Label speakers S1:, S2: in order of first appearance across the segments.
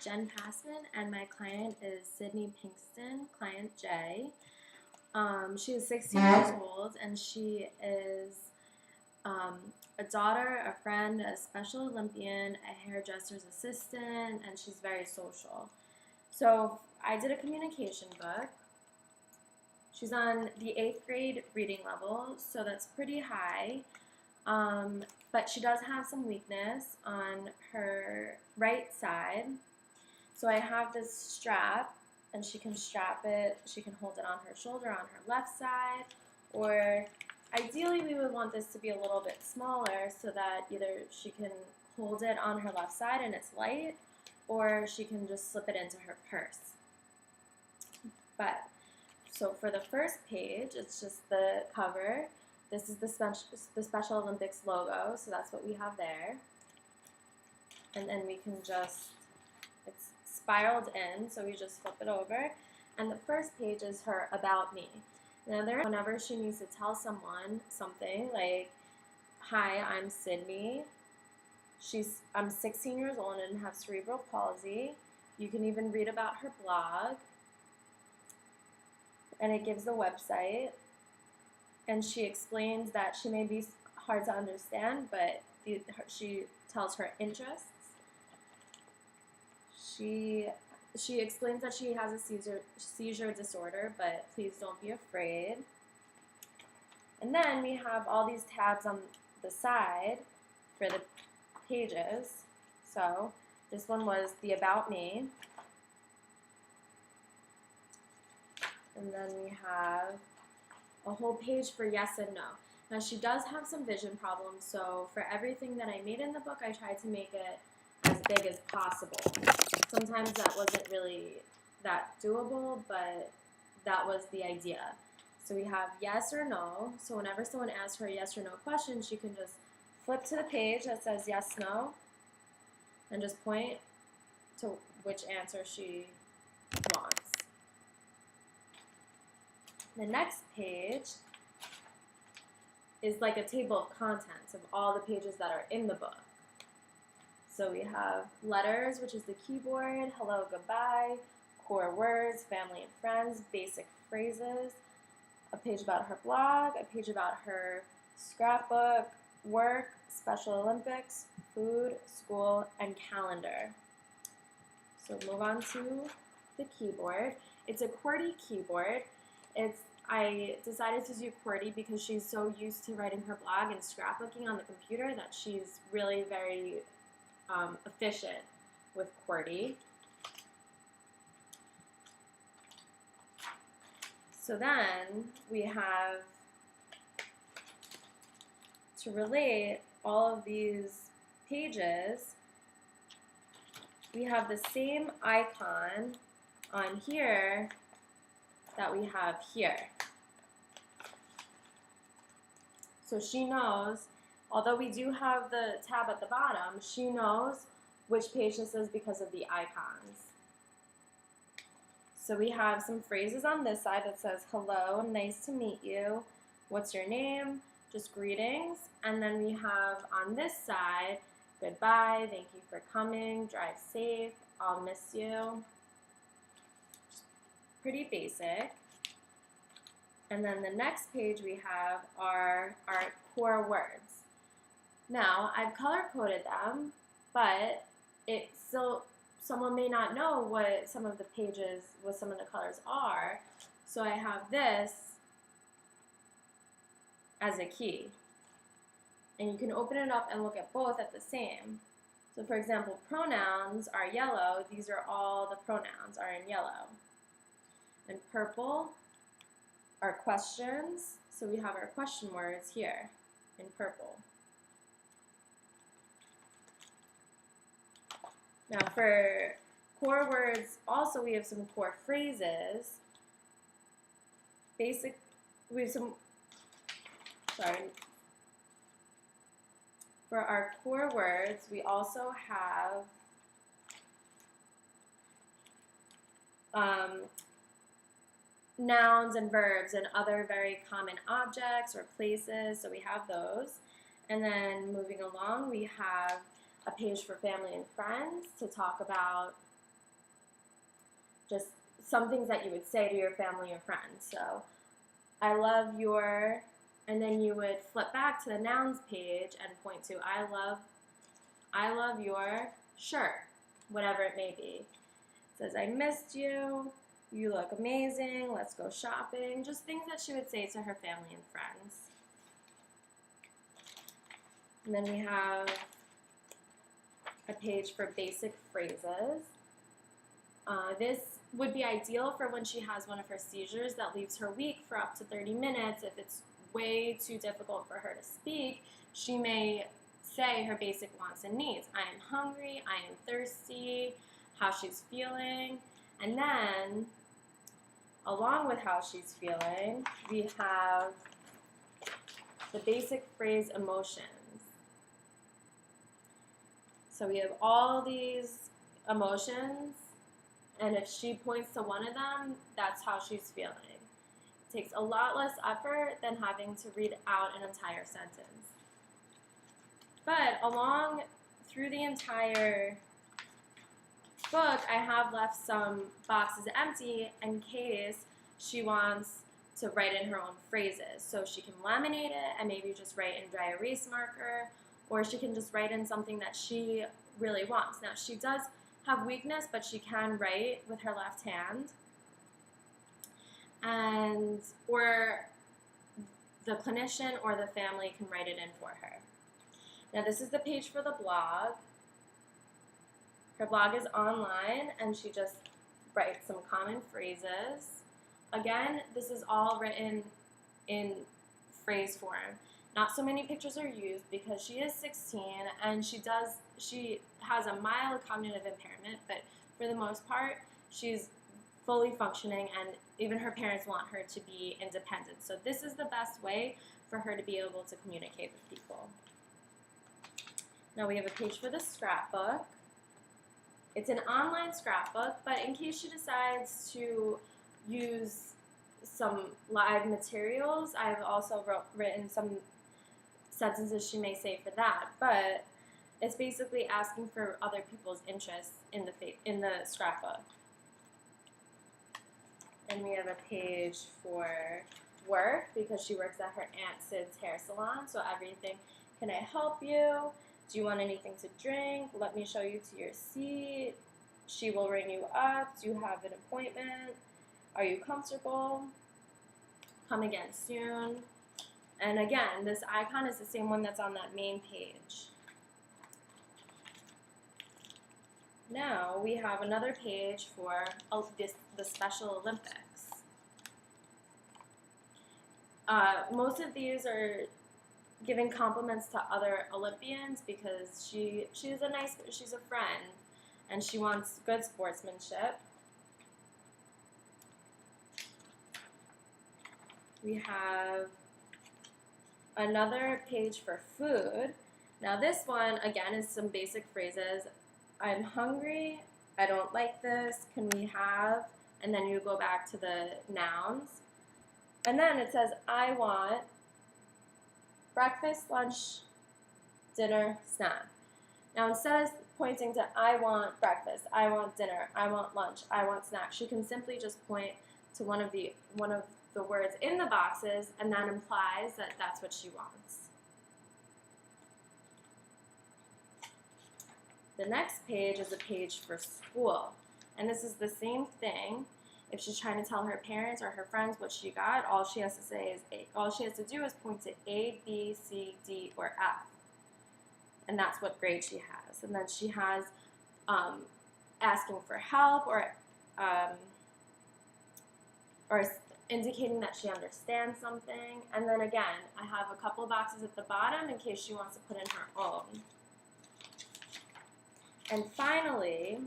S1: Jen Passman, and my client is Sydney Pinkston, client J. She is 16 years old, and she is a daughter, a friend, a Special Olympian, a hairdresser's assistant, and she's very social. So I did a communication book. She's on the 8th grade reading level, so that's pretty high. But she does have some weakness on her right side. So I have this strap, and she can strap it, she can hold it on her shoulder on her left side, or ideally we would want this to be a little bit smaller so that either she can hold it on her left side and it's light, or she can just slip it into her purse. But, so for the first page, it's just the cover. This is the Special Olympics logo, so that's what we have there. And then we can just, it's spiraled in, so we just flip it over. And the first page is her About Me. Now, whenever she needs to tell someone something, like, hi, I'm Sydney. I'm 16 years old and have cerebral palsy. You can even read about her blog. And it gives the website. And she explains that she may be hard to understand, but she tells her interests. She explains that she has a seizure disorder, but please don't be afraid. And then we have all these tabs on the side for the pages. So this one was the About Me. And then we have a whole page for yes and no. Now she does have some vision problems, so for everything that I made in the book, I tried to make it as big as possible. Sometimes that wasn't really that doable, but that was the idea. So we have yes or no. So whenever someone asks her a yes or no question, she can just flip to the page that says yes, no, and just point to which answer she wants. The next page is like a table of contents of all the pages that are in the book. So we have letters, which is the keyboard, hello, goodbye, core words, family and friends, basic phrases, a page about her blog, a page about her scrapbook, work, Special Olympics, food, school, and calendar. So move on to the keyboard. It's a QWERTY keyboard. I decided to do QWERTY because she's so used to writing her blog and scrapbooking on the computer that she's really very efficient with QWERTY. So then we have, to relate all of these pages, we have the same icon on here that we have here. So she knows, although we do have the tab at the bottom, she knows which page this is because of the icons. So we have some phrases on this side that says, hello, nice to meet you, what's your name, just greetings. And then we have on this side, goodbye, thank you for coming, drive safe, I'll miss you. Pretty basic. And then the next page we have are our core words. Now, I've color-coded them, but someone may not know what some of the pages, what some of the colors are. So I have this as a key. And you can open it up and look at both at the same. So for example, pronouns are yellow. These are all the pronouns are in yellow. And purple are questions. So we have our question words here in purple. Now for core words, also we have some core phrases. For our core words, we also have nouns and verbs and other very common objects or places, so we have those. And then moving along, we have a page for family and friends to talk about just some things that you would say to your family or friends. So, I love your, and then you would flip back to the nouns page and point to I love your shirt, whatever it may be. It says, I missed you, you look amazing, let's go shopping. Just things that she would say to her family and friends. And then we have a page for basic phrases. This would be ideal for when she has one of her seizures that leaves her weak for up to 30 minutes. If it's way too difficult for her to speak, she may say her basic wants and needs. I am hungry, I am thirsty, how she's feeling. And then, along with how she's feeling, we have the basic phrase emotions. So we have all these emotions, and if she points to one of them, that's how she's feeling. It takes a lot less effort than having to read out an entire sentence. But along through the entire book, I have left some boxes empty in case she wants to write in her own phrases. So she can laminate it and maybe just write in dry erase marker, or she can just write in something that she really wants. Now, she does have weakness, but she can write with her left hand. And or the clinician or the family can write it in for her. Now, this is the page for the blog. Her blog is online, and she just writes some common phrases. Again, this is all written in phrase form. Not so many pictures are used because she is 16 and she has a mild cognitive impairment, but for the most part, she's fully functioning, and even her parents want her to be independent. So this is the best way for her to be able to communicate with people. Now we have a page for the scrapbook. It's an online scrapbook, but in case she decides to use some live materials, I've also written some sentences she may say for that. But it's basically asking for other people's interests in the scrapbook. And we have a page for work because she works at her Aunt Sid's hair salon. So everything, can I help you? Do you want anything to drink? Let me show you to your seat. She will ring you up. Do you have an appointment? Are you comfortable? Come again soon. And again, this icon is the same one that's on that main page. Now we have another page for the Special Olympics. Most of these are giving compliments to other Olympians because she's a friend and she wants good sportsmanship. We have another page for food. Now this one, again, is some basic phrases. I'm hungry, I don't like this, can we have, and then you go back to the nouns. And then it says, I want breakfast, lunch, dinner, snack. Now instead of pointing to I want breakfast, I want dinner, I want lunch, I want snack, she can simply just point to one of the words in the boxes, and that implies that that's what she wants. The next page is a page for school, and this is the same thing. If she's trying to tell her parents or her friends what she got, all she has to do is point to A, B, C, D, or F, and that's what grade she has. And then she has asking for help or indicating that she understands something. And then again, I have a couple boxes at the bottom in case she wants to put in her own. And finally,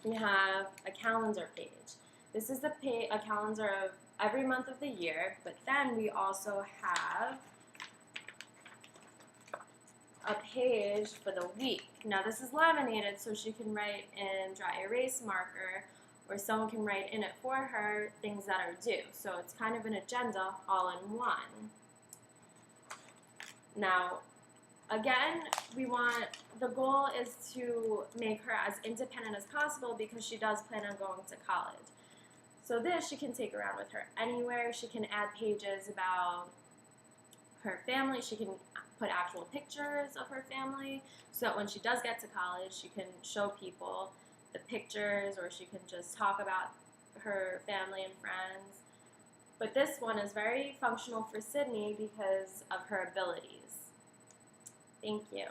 S1: we have a calendar page. This is a calendar of every month of the year, but then we also have a page for the week. Now this is laminated, so she can write in dry erase marker, or someone can write in it for her things that are due. So it's kind of an agenda all in one. Now, Again, the goal is to make her as independent as possible because she does plan on going to college. So this she can take around with her anywhere. She can add pages about her family. She can put actual pictures of her family so that when she does get to college, she can show people the pictures, or she can just talk about her family and friends. But this one is very functional for Sydney because of her abilities. Thank you.